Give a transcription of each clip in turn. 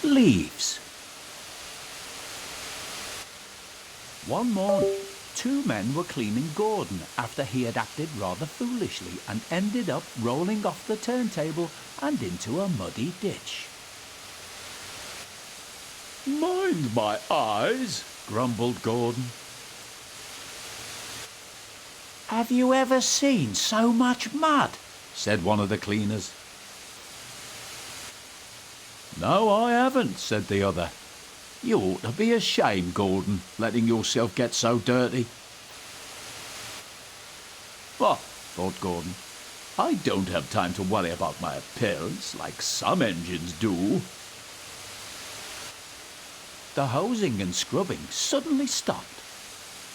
Leaves. One morning, two men were cleaning Gordon after he had acted rather foolishly and ended up rolling off the turntable and into a muddy ditch. "Mind my eyes," grumbled Gordon. "Have you ever seen so much mud?" said one of the cleaners. "No, I haven't," said the other. "You ought to be ashamed, Gordon, letting yourself get so dirty." "Bah," thought Gordon. "I don't have time to worry about my appearance like some engines do." The hosing and scrubbing suddenly stopped.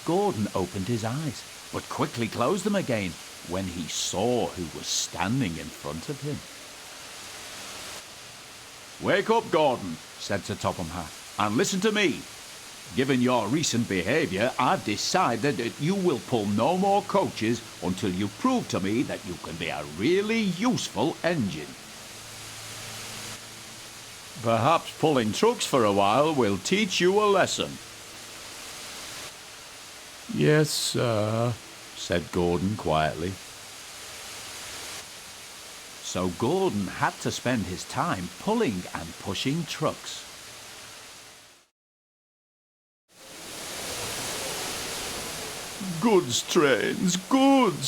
Gordon opened his eyes, but quickly closed them again when he saw who was standing in front of him. "Wake up, Gordon," said Sir Topham Hatt, "and listen to me. Given your recent behaviour, I've decided that you will pull no more coaches until you prove to me that you can be a really useful engine. Perhaps pulling trucks for a while will teach you a lesson." "Yes, sir," said Gordon quietly. So Gordon had to spend his time pulling and pushing trucks. goods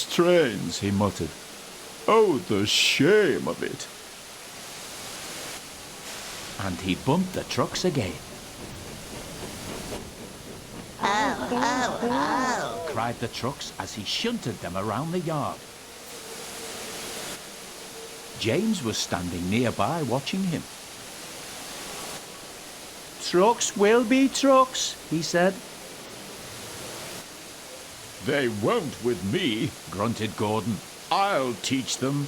trains," he muttered. "Oh, the shame of it." And he bumped the trucks again. "Oh, cried the trucks as he shunted them around the yard. James was standing nearby watching him. "Trucks will be trucks," he said. "They won't with me," grunted Gordon. "I'll teach them."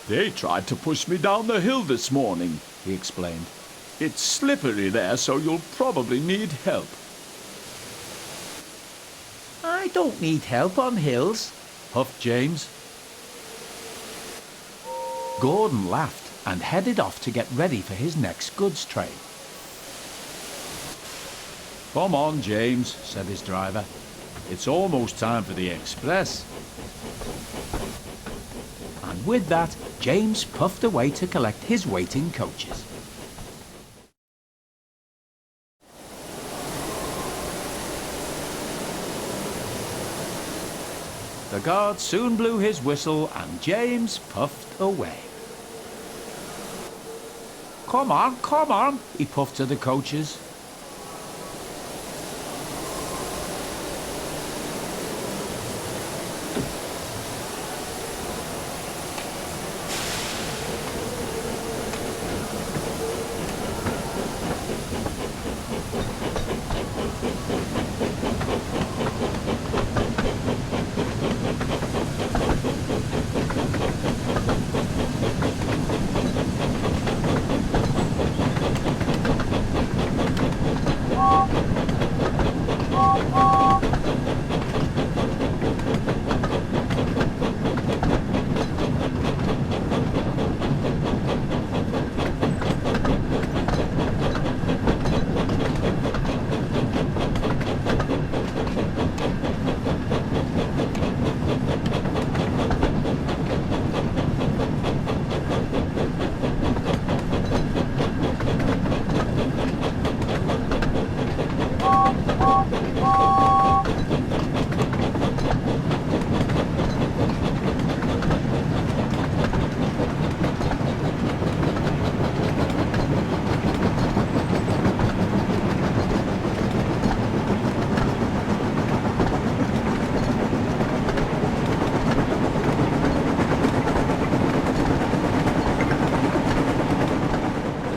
"They tried to push me down the hill this morning," he explained. "It's slippery there, so you'll probably need help." "I don't need help on hills," huffed James. Gordon laughed and headed off to get ready for his next goods train. "Come on, James," said his driver. "It's almost time for the express." And with that, James puffed away to collect his waiting coaches. The guard soon blew his whistle and James puffed away. Come on," he puffed to the coaches.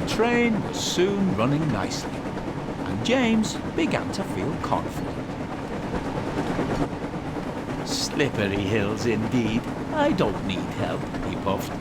The train was soon running nicely, and James began to feel confident. Slippery hills indeed. I don't need help, he puffed.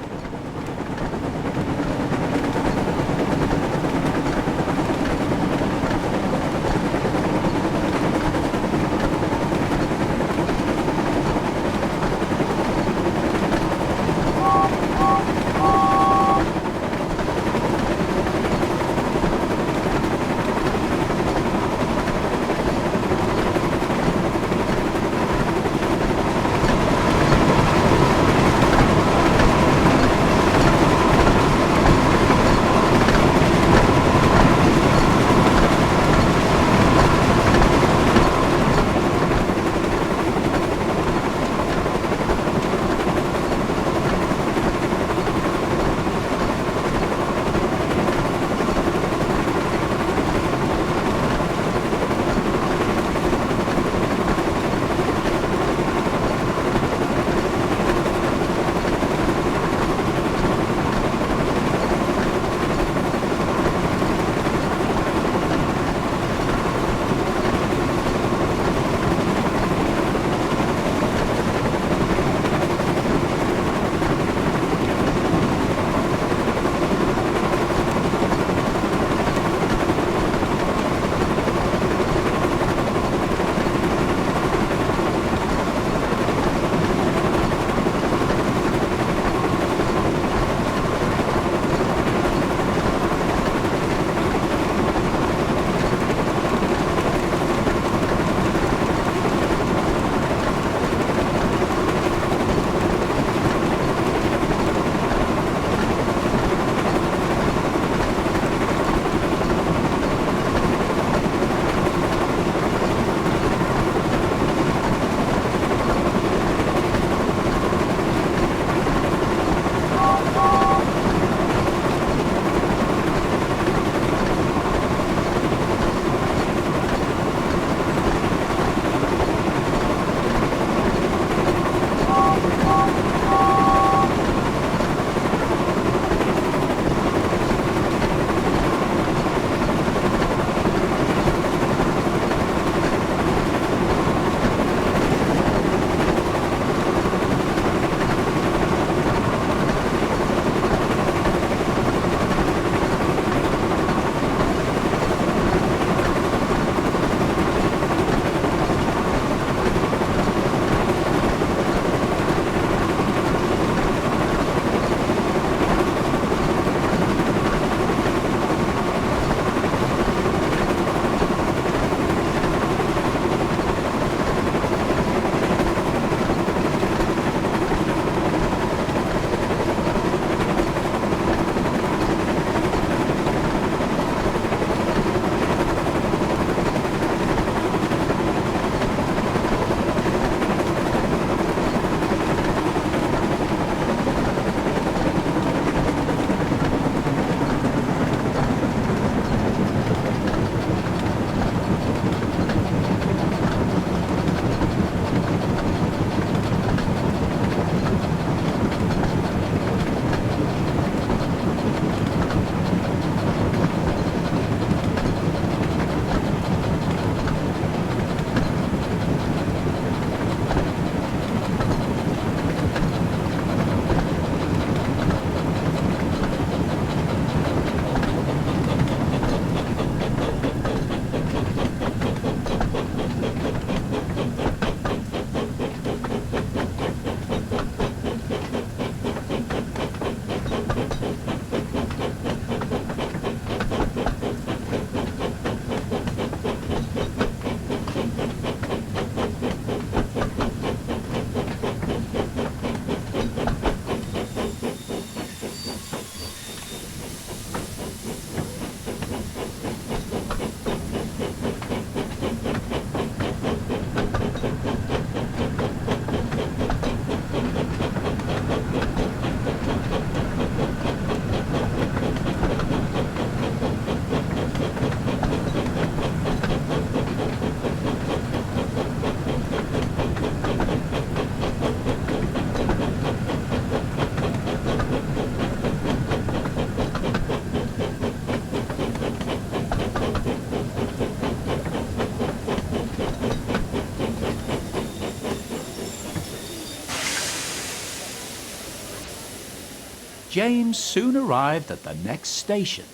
James soon arrived at the next station.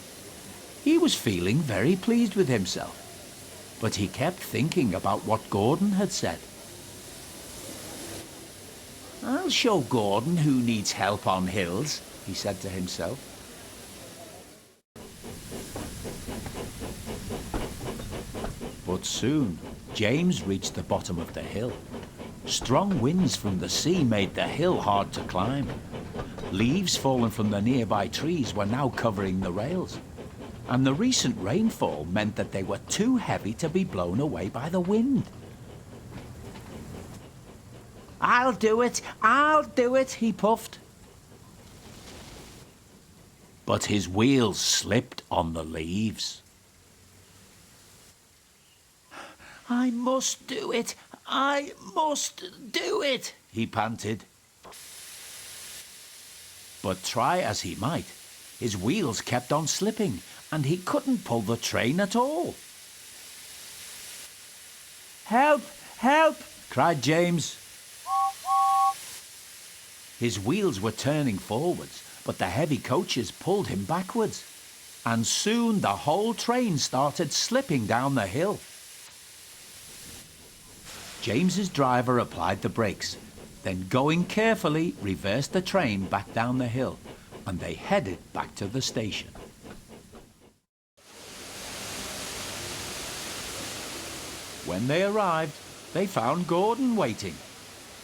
He was feeling very pleased with himself, but he kept thinking about what Gordon had said. "I'll show Gordon who needs help on hills," he said to himself. But soon James reached the bottom of the hill. Strong winds from the sea made the hill hard to climb. Leaves fallen from the nearby trees were now covering the rails, and the recent rainfall meant that they were too heavy to be blown away by the wind. I'll do it, he puffed. But his wheels slipped on the leaves. I must do it, he panted. But try as he might, his wheels kept on slipping, and he couldn't pull the train at all. Help! Help! cried James. His wheels were turning forwards, but the heavy coaches pulled him backwards, and soon the whole train started slipping down the hill. James's driver applied the brakes, then going carefully reversed the train back down the hill, and they headed back to the station. When they arrived, they found Gordon waiting,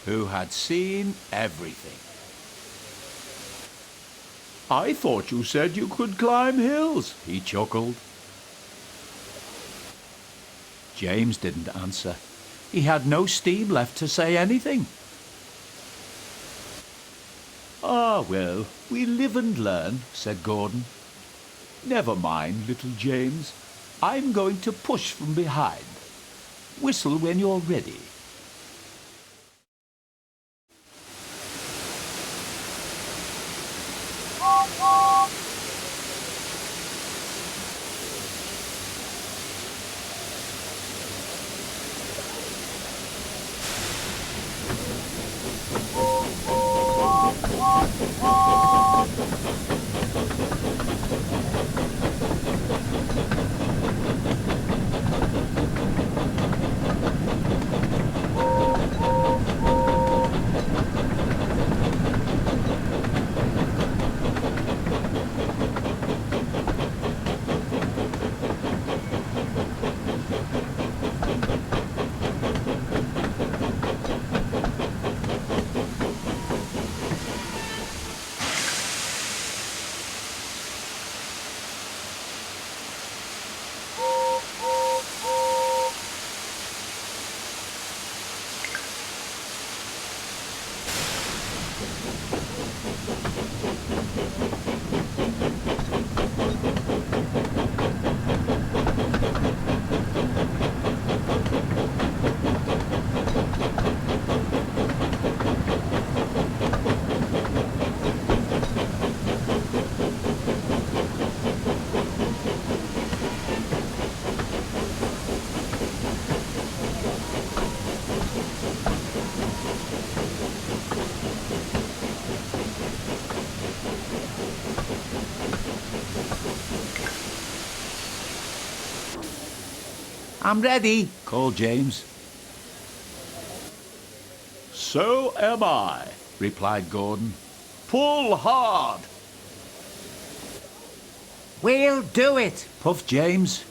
who had seen everything. I thought you said you could climb hills, he chuckled. James didn't answer. He had no steam left to say anything. Ah, well, we live and learn, said Gordon. Never mind, little James. I'm going to push from behind. Whistle when you're ready. I'm ready, called James. So am I, replied Gordon. Pull hard. We'll do it, puffed James.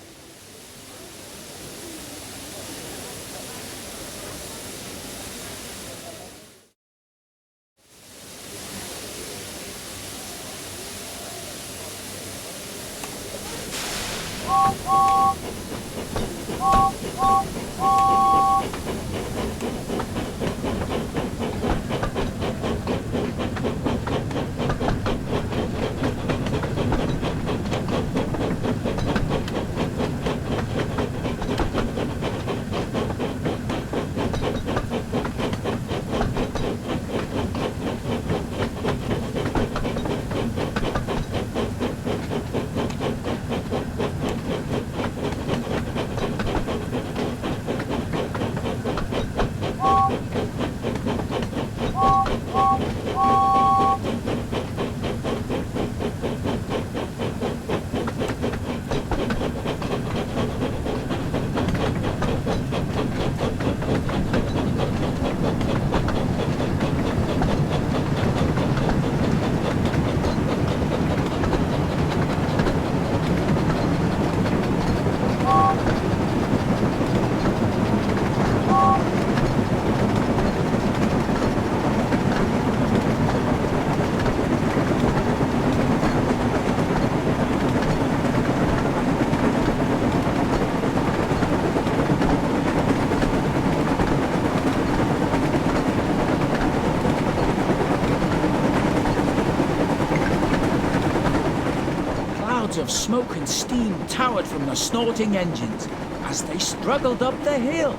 Clouds of smoke and steam towered from the snorting engines as they struggled up the hill.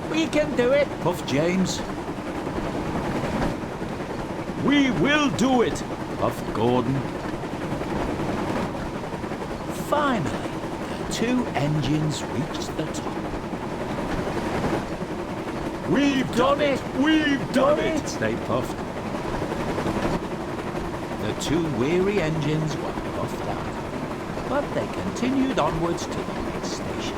"We can do it," puffed James. We will do it, puffed Gordon. Finally, the two engines reached the top. We've done it! We've done it! They puffed. The two weary engines were puffed out, but they continued onwards to the next station.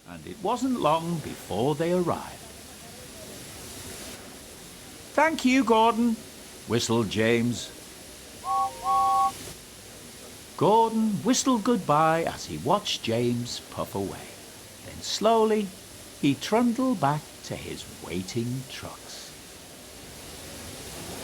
And it wasn't long before they arrived. "Thank you, Gordon," whistled James. Gordon whistled goodbye as he watched James puff away. Then slowly he trundled back to his waiting trucks.